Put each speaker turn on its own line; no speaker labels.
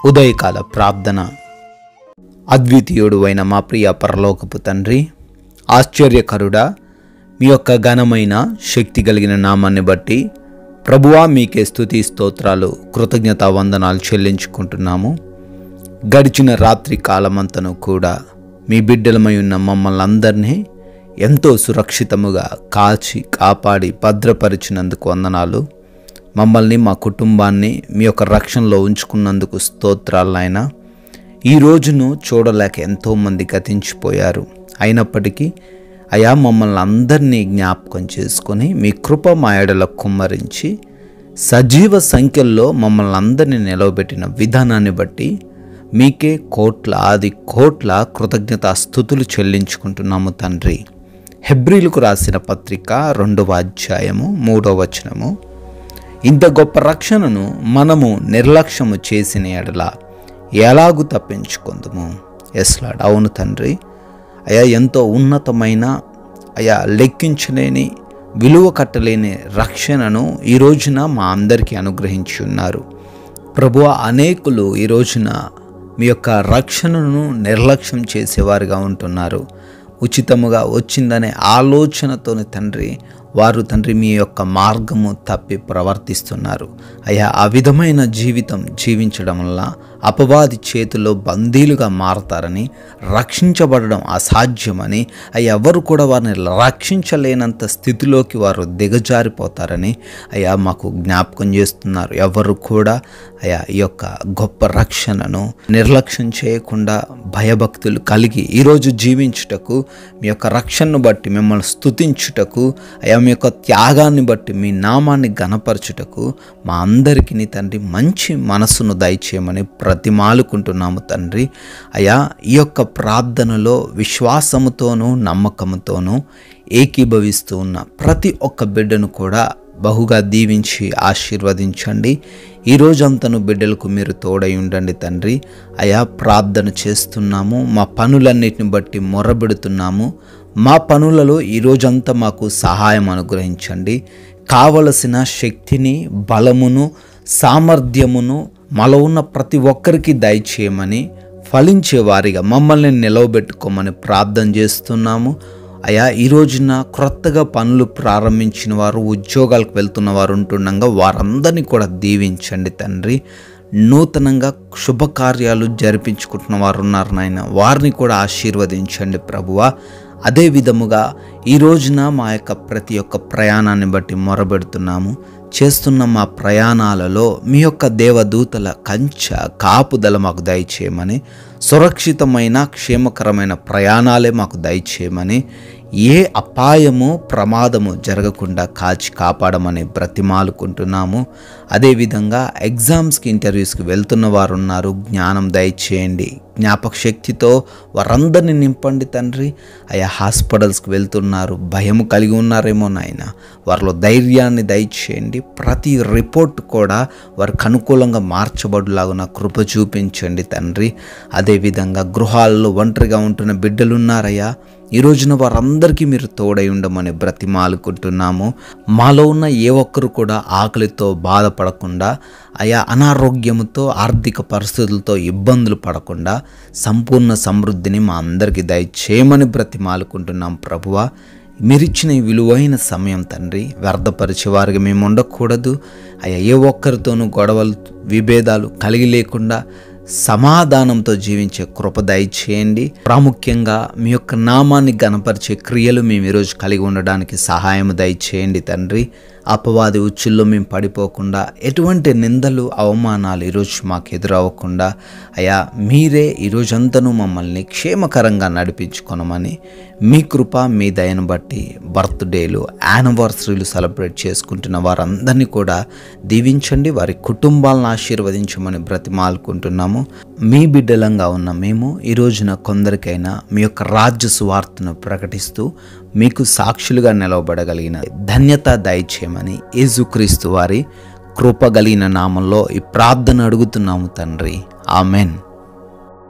ఉదయకాల ప్రార్థన. అద్వితీయుడు అయిన మా ప్రియ పరలోకపు తండ్రి, ఆశ్చర్యకరుడా, మీ యొక్క ఘనమైన శక్తి కలిగిన నామాన్ని బట్టి ప్రభువా మీకే స్తుతి స్తోత్రాలు కృతజ్ఞతా వందనాలు చెల్లించుకుంటున్నాము. గడిచిన రాత్రి కాలమంతను కూడా మీ బిడ్డలమై ఉన్న మమ్మల్ని అందరినీ ఎంతో సురక్షితముగా కాచి కాపాడి భద్రపరిచినందుకు వందనాలు. మమ్మల్ని మా కుటుంబాన్ని మీ యొక్క రక్షణలో ఉంచుకున్నందుకు స్తోత్రాలు నాయనా. ఈ రోజును చూడలేక ఎంతోమంది గతించిపోయారు. అయినప్పటికీ అయా మమ్మల్ని అందరినీ జ్ఞాపకం చేసుకొని మీ కృప మా ఎడల కుమ్మరించి సజీవ సంఖ్యల్లో మమ్మల్ని అందరినీ నిలవబెట్టిన విధానాన్ని బట్టి మీకే కోట్ల కృతజ్ఞతా స్తుతులు చెల్లించుకుంటున్నాము తండ్రి. హెబ్రీలకు రాసిన పత్రిక 2వ అధ్యాయము 3వ వచనము, ఇంత గొప్ప రక్షణను మనము నిర్లక్ష్యము చేసిన ఎడల ఎలాగూ తప్పించుకుందుము. ఎస్లాడ్. అవును తండ్రి, అయా ఎంతో ఉన్నతమైన అయా లెక్కించలేని విలువ కట్టలేని రక్షణను ఈ రోజున మా అందరికీ అనుగ్రహించి ఉన్నారు. ప్రభువా, అనేకులు ఈ రోజున మీ యొక్క రక్షణను నిర్లక్ష్యం చేసేవారుగా ఉంటున్నారు. ఉచితముగా వచ్చిందనే ఆలోచనతోని తండ్రి వారు మీ యొక్క మార్గము తప్పి ప్రవర్తిస్తున్నారు. అయ్యా, ఆ విధమైన జీవితం జీవించడం వల్ల అపవాది చేతిలో బందీలుగా మారతారని, రక్షించబడడం అసాధ్యమని, అయ్యా ఎవరు కూడా వారిని రక్షించలేనంత స్థితిలోకి వారు దిగజారిపోతారని అయ్యా మాకు జ్ఞాపకం చేస్తున్నారు. ఎవరు కూడా అయ్యా ఈ యొక్క గొప్ప రక్షణను నిర్లక్ష్యం చేయకుండా భయభక్తులు కలిగి ఈరోజు జీవించుటకు, మీ యొక్క రక్షణను బట్టి మిమ్మల్ని స్తుతించుటకు, అయ్యా మీ యొక్క త్యాగాన్ని బట్టి మీ నామాన్ని ఘనపరచుటకు మా అందరికీ తండ్రి మంచి మనస్సును దయచేయమని ప్రతిమాలుకుంటున్నాము తండ్రి. అయ్యా ఈ యొక్క ప్రార్థనలో విశ్వాసముతోనూ నమ్మకముతోనూ ఏకీభవిస్తూ ఉన్న ప్రతి ఒక్క బిడ్డను కూడా బహుగా దీవించి ఆశీర్వదించండి. ఈ రోజంతను బిడ్డలకు మీరు తోడై ఉండండి తండ్రి. అయా ప్రార్థన చేస్తున్నాము, మా పనులన్నిటిని బట్టి మొరబెడుతున్నాము. మా పనులలో ఈరోజంతా మాకు సహాయం అనుగ్రహించండి. కావలసిన శక్తిని, బలమును, సామర్థ్యమును మాలో ఉన్న ప్రతి ఒక్కరికి దయచేయమని, ఫలించే వారిగా మమ్మల్ని నిలవబెట్టుకోమని ప్రార్థన చేస్తున్నాము. అయా ఈ రోజున క్రొత్తగా పనులు ప్రారంభించిన వారు, ఉద్యోగాలకు వెళ్తున్న వారు ఉంటుండగా వారందరినీ కూడా దీవించండి తండ్రి. నూతనంగా శుభకార్యాలు జరిపించుకుంటున్న వారు ఉన్నారు నాయన, వారిని కూడా ఆశీర్వదించండి ప్రభువా. అదే విధముగా ఈ రోజున మా యొక్క ప్రతి ఒక్క ప్రయాణాన్ని బట్టి మొరబెడుతున్నాము. చేస్తున్న మా ప్రయాణాలలో మీ యొక్క దేవదూతల కంచె కాపుదల మాకు దయచేయమని, సురక్షితమైన క్షేమకరమైన ప్రయాణాలే మాకు దయచేయమని, ఏ అపాయము ప్రమాదము జరగకుండా కాచి కాపాడమని బ్రతిమాలుకుంటున్నాము. అదేవిధంగా ఎగ్జామ్స్కి, ఇంటర్వ్యూస్కి వెళ్తున్న వారు ఉన్నారు, జ్ఞానం దయచేయండి. జ్ఞాపక శక్తితో వారందరినీ నింపండి తండ్రి. అయా హాస్పిటల్స్కి వెళ్తున్నారు, భయము కలిగి ఉన్నారేమో నాయన, వారిలో ధైర్యాన్ని దయచేయండి. ప్రతి రిపోర్ట్ కూడా వారికి అనుకూలంగా మార్చబడులాగున కృప చూపించండి తండ్రి. అదేవిధంగా గృహాల్లో ఒంటరిగా ఉంటున్న బిడ్డలు ఉన్నారయ్యా, ఈ రోజున వారందరికీ మీరు తోడై ఉండమని బ్రతిమాలుకుంటున్నాము. మాలో ఉన్న ఏ ఒక్కరు కూడా ఆకలితో బాధపడకుండా, అయా అనారోగ్యముతో, ఆర్థిక పరిస్థితులతో ఇబ్బందులు పడకుండా సంపూర్ణ సమృద్ధిని మా అందరికీ దయచేయమని బ్రతిమాలుకుంటున్నాం ప్రభువా. మీరిచ్చిన ఈ విలువైన సమయం తండ్రి వ్యర్థపరిచేవారికి మేము ఉండకూడదు. అయ్యా ఏ ఒక్కరితోనూ గొడవలు, విభేదాలు కలిగి లేకుండా సమాధానంతో జీవించే కృప దయచేయండి. ప్రాముఖ్యంగా మీ యొక్క నామాన్ని ఘనపరిచే క్రియలు మేము ఈరోజు కలిగి ఉండడానికి సహాయం దయచేయండి తండ్రి. అపవాది ఉచ్చుల్లో మేము పడిపోకుండా, ఎటువంటి నిందలు, అవమానాలు ఈరోజు మాకు ఎదురవ్వకుండా అయా మీరే ఈరోజంతనూ మమ్మల్ని క్షేమకరంగా నడిపించుకొనమని, మీ కృప, మీ దయను బట్టి బర్త్డేలు, యానివర్సరీలు సెలబ్రేట్ చేసుకుంటున్న వారందరినీ కూడా దీవించండి. వారి కుటుంబాలను ఆశీర్వదించమని బ్రతిమాలుకుంటున్నాము. మీ బిడ్డలంగా ఉన్న మేము ఈ రోజున కొందరికైనా మీ యొక్క రాజ్య సువార్తను ప్రకటిస్తూ మీకు సాక్షులుగా నిలవబడగలిగిన ధన్యత దయచేయమని యేసుక్రీస్తు వారి కృప కలిగిన నామంలో ఈ ప్రార్థన అడుగుతున్నాము తండ్రి. ఆమెన్.